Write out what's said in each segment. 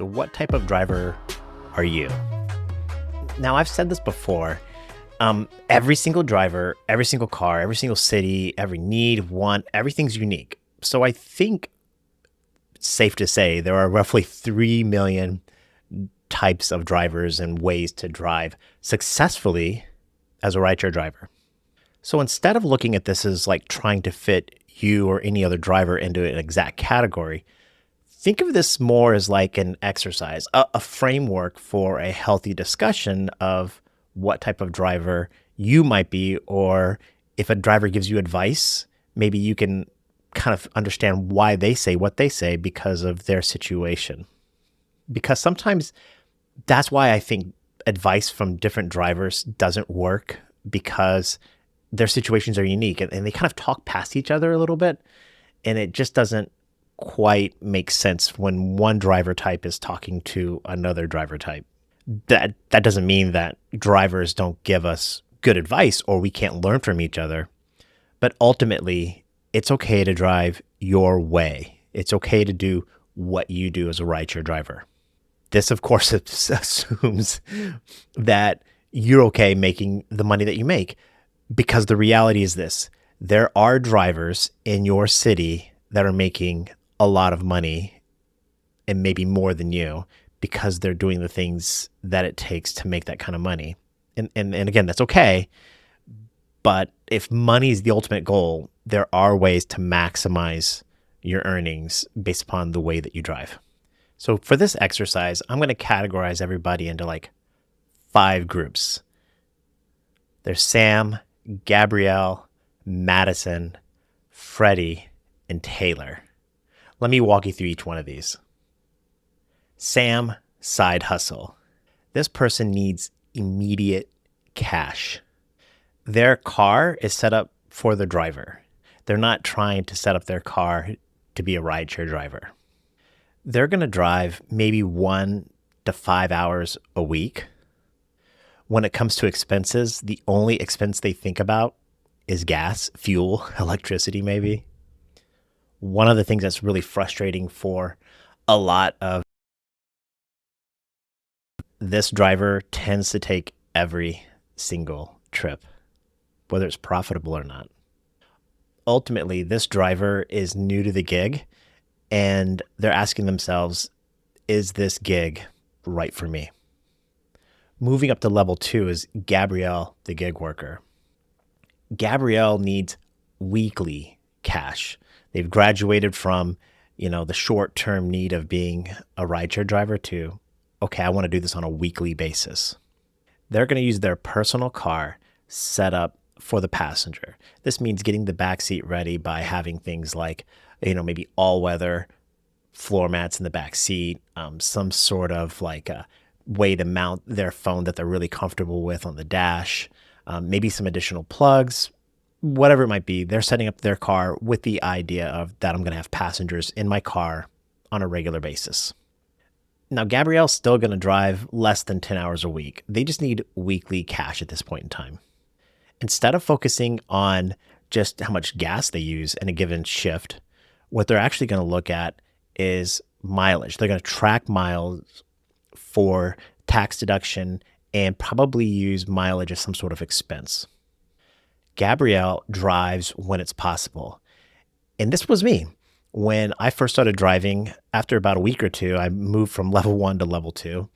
So what type of driver are you? Now, I've said this before. Every single driver, every single car, every single city, every need, want, everything's unique. So I think it's safe to say there are roughly 3 million types of drivers and ways to drive successfully as a rideshare driver. So instead of looking at this as like trying to fit you or any other driver into an exact category, think of this more as like an exercise, a framework for a healthy discussion of what type of driver you might be, or if a driver gives you advice, maybe you can kind of understand why they say what they say because of their situation. Because sometimes that's why I think advice from different drivers doesn't work, because their situations are unique and they kind of talk past each other a little bit, and it just doesn't quite make sense when one driver type is talking to another driver type. That doesn't mean that drivers don't give us good advice or we can't learn from each other, but ultimately it's okay to drive your way. It's okay to do what you do as a rideshare driver. This, of course, assumes that you're okay making the money that you make, because the reality is this: there are drivers in your city that are making a lot of money, and maybe more than you, because they're doing the things that it takes to make that kind of money. And again, that's okay. But if money is the ultimate goal, there are ways to maximize your earnings based upon the way that you drive. So for this exercise, I'm going to categorize everybody into like 5 groups. There's Sam, Gabrielle, Madison, Freddie, and Taylor. Let me walk you through each one of these. Sam, side hustle. This person needs immediate cash. Their car is set up for the driver. They're not trying to set up their car to be a rideshare driver. They're going to drive maybe 1 to 5 hours a week. When it comes to expenses, the only expense they think about is gas, fuel, electricity maybe. One of the things that's really frustrating for a lot of this driver tends to take every single trip, whether it's profitable or not. Ultimately, this driver is new to the gig and they're asking themselves, is this gig right for me? Moving up to level 2 is Gabrielle, the gig worker. Gabrielle needs weekly cash. They've graduated from, the short-term need of being a rideshare driver to, okay, I want to do this on a weekly basis. They're going to use their personal car set up for the passenger. This means getting the back seat ready by having things like, maybe all-weather floor mats in the back seat, some sort of like a way to mount their phone that they're really comfortable with on the dash, maybe some additional plugs, whatever it might be. They're setting up their car with the idea of that I'm going to have passengers in my car on a regular basis. Now, Gabrielle's still going to drive less than 10 hours a week. They just need weekly cash at this point in time. Instead of focusing on just how much gas they use in a given shift, what they're actually going to look at is mileage. They're going to track miles for tax deduction and probably use mileage as some sort of expense. Gabrielle drives when it's possible. And this was me. When I first started driving, after about a week or two, I moved from level 1 to level 2.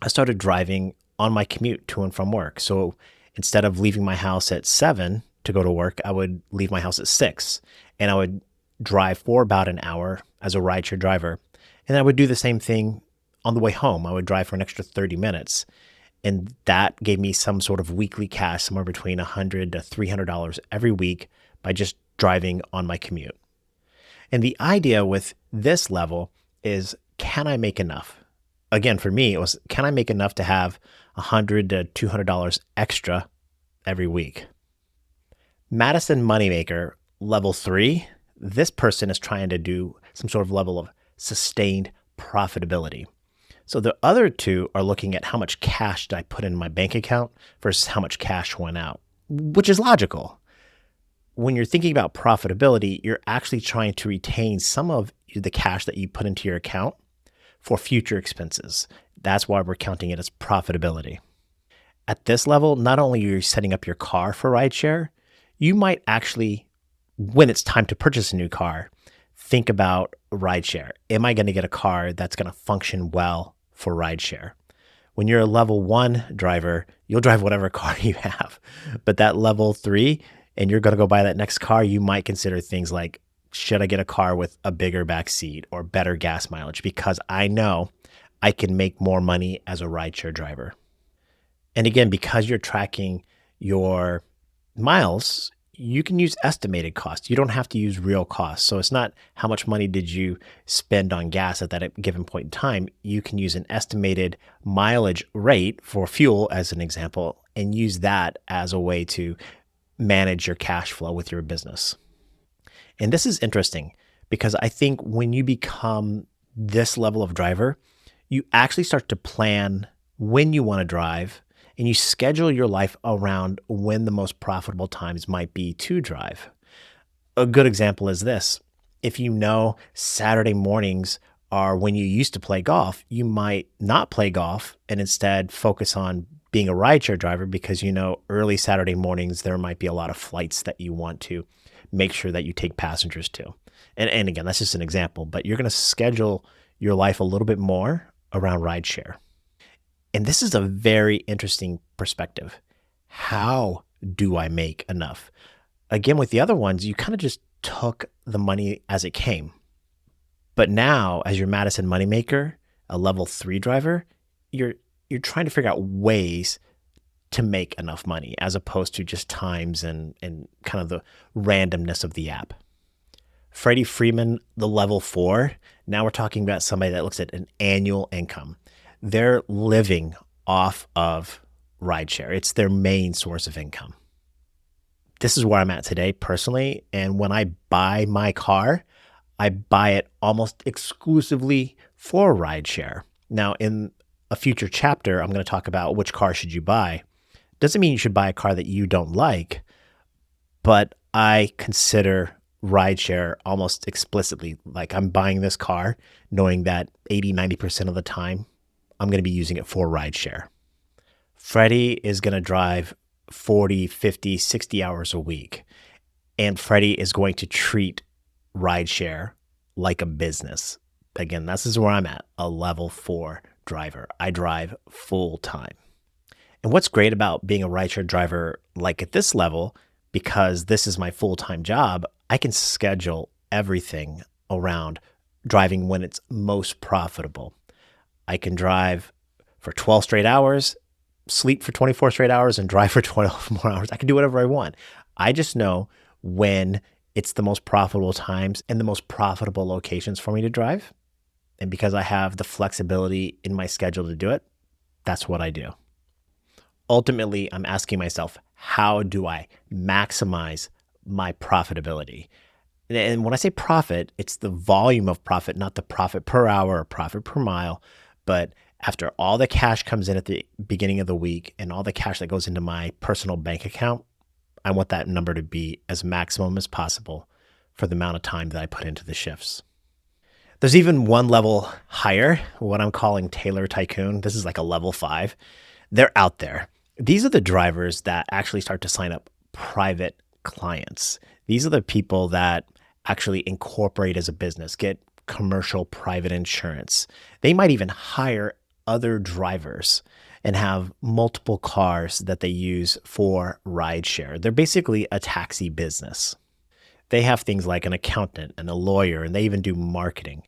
I started driving on my commute to and from work. So instead of leaving my house at 7 to go to work, I would leave my house at 6. And I would drive for about an hour as a rideshare driver. And I would do the same thing on the way home. I would drive for an extra 30 minutes. And that gave me some sort of weekly cash, somewhere between $100 to $300 every week by just driving on my commute. And the idea with this level is, can I make enough? Again, for me, it was, can I make enough to have $100 to $200 extra every week? Madison Moneymaker, level 3, this person is trying to do some sort of level of sustained profitability. So the other two are looking at how much cash did I put in my bank account versus how much cash went out, which is logical. When you're thinking about profitability, you're actually trying to retain some of the cash that you put into your account for future expenses. That's why we're counting it as profitability. At this level, not only are you setting up your car for rideshare, you might actually, when it's time to purchase a new car, think about rideshare. Am I going to get a car that's going to function well for rideshare? When you're a level 1 driver, you'll drive whatever car you have. But that level 3, and you're going to go buy that next car, you might consider things like, should I get a car with a bigger back seat or better gas mileage? Because I know I can make more money as a rideshare driver. And again, because you're tracking your miles, you can use estimated costs. You don't have to use real costs. So it's not how much money did you spend on gas at that given point in time. You can use an estimated mileage rate for fuel as an example, and use that as a way to manage your cash flow with your business. And this is interesting because I think when you become this level of driver, you actually start to plan when you want to drive, and you schedule your life around when the most profitable times might be to drive. A good example is this. If you know Saturday mornings are when you used to play golf, you might not play golf and instead focus on being a rideshare driver because you know early Saturday mornings there might be a lot of flights that you want to make sure that you take passengers to. And again, that's just an example, but you're going to schedule your life a little bit more around rideshare. And this is a very interesting perspective. How do I make enough? Again, with the other ones, you kind of just took the money as it came. But now, as your Madison Moneymaker, a level 3 driver, you're trying to figure out ways to make enough money as opposed to just times and kind of the randomness of the app. Freddie Freeman, the level 4, now we're talking about somebody that looks at an annual income. They're living off of rideshare. It's their main source of income. This is where I'm at today personally. And when I buy my car, I buy it almost exclusively for rideshare. Now, in a future chapter, I'm going to talk about which car should you buy. Doesn't mean you should buy a car that you don't like, but I consider rideshare almost explicitly. Like I'm buying this car knowing that 80-90% of the time, I'm going to be using it for rideshare. Freddie is going to drive 40, 50, 60 hours a week. And Freddie is going to treat rideshare like a business. Again, this is where I'm at, a level 4 driver. I drive full time. And what's great about being a rideshare driver, like at this level, because this is my full-time job, I can schedule everything around driving when it's most profitable. I can drive for 12 straight hours, sleep for 24 straight hours, and drive for 12 more hours. I can do whatever I want. I just know when it's the most profitable times and the most profitable locations for me to drive. And because I have the flexibility in my schedule to do it, that's what I do. Ultimately, I'm asking myself, how do I maximize my profitability? And when I say profit, it's the volume of profit, not the profit per hour or profit per mile. But after all the cash comes in at the beginning of the week and all the cash that goes into my personal bank account, I want that number to be as maximum as possible for the amount of time that I put into the shifts. There's even one level higher, what I'm calling Taylor Tycoon. This is like a level 5. They're out there. These are the drivers that actually start to sign up private clients. These are the people that actually incorporate as a business, get commercial private insurance. They might even hire other drivers and have multiple cars that they use for rideshare. They're basically a taxi business. They have things like an accountant and a lawyer, and they even do marketing.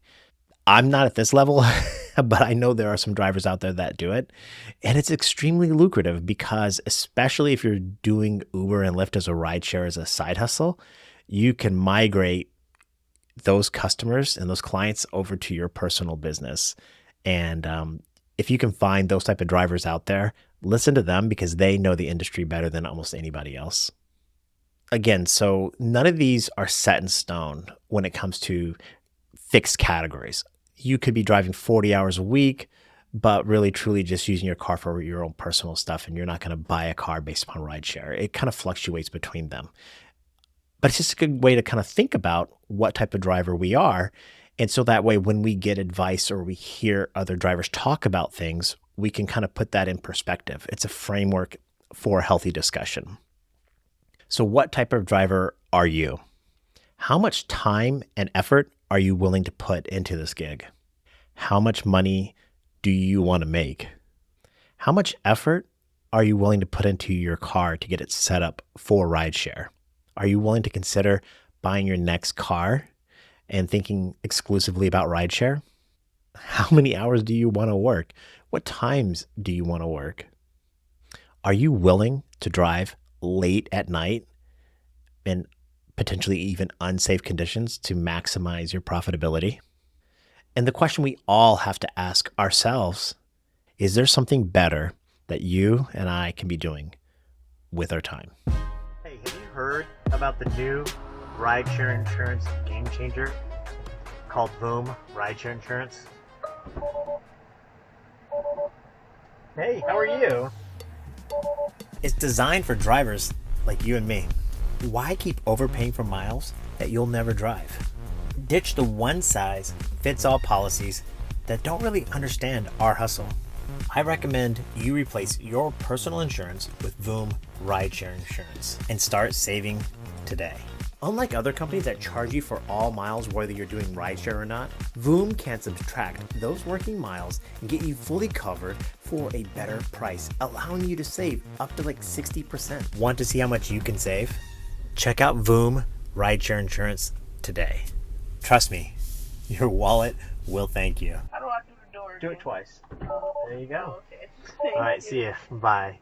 I'm not at this level, but I know there are some drivers out there that do it. And it's extremely lucrative because especially if you're doing Uber and Lyft as a rideshare as a side hustle, you can migrate those customers and those clients over to your personal business. And if you can find those type of drivers out there, listen to them because they know the industry better than almost anybody else. Again, so none of these are set in stone when it comes to fixed categories. You could be driving 40 hours a week, but really truly just using your car for your own personal stuff, and you're not going to buy a car based upon rideshare. It kind of fluctuates between them. But it's just a good way to kind of think about what type of driver we are And so that way, when we get advice or we hear other drivers talk about things, we can kind of put that in perspective. It's a framework for a healthy discussion. So what type of driver are you? How much time and effort are you willing to put into this gig? How much money do you want to make? How much effort are you willing to put into your car to get it set up for rideshare? Are you willing to consider buying your next car and thinking exclusively about rideshare? How many hours do you want to work? What times do you want to work? Are you willing to drive late at night in potentially even unsafe conditions to maximize your profitability? And the question we all have to ask ourselves, is there something better that you and I can be doing with our time? Hey, have you heard about the new rideshare insurance game changer called VOOM Rideshare Insurance? Hey, how are you? It's designed for drivers like you and me. Why keep overpaying for miles that you'll never drive? Ditch the one-size-fits-all policies that don't really understand our hustle. I recommend you replace your personal insurance with VOOM Rideshare Insurance and start saving today. Unlike other companies that charge you for all miles whether you're doing rideshare or not, VOOM can subtract those working miles and get you fully covered for a better price, allowing you to save up to like 60%. Want to see how much you can save? Check out VOOM Rideshare Insurance today. Trust me, your wallet will thank you. How do I do the door? Do it twice. Oh, There you go. okay. All right, see you. Bye.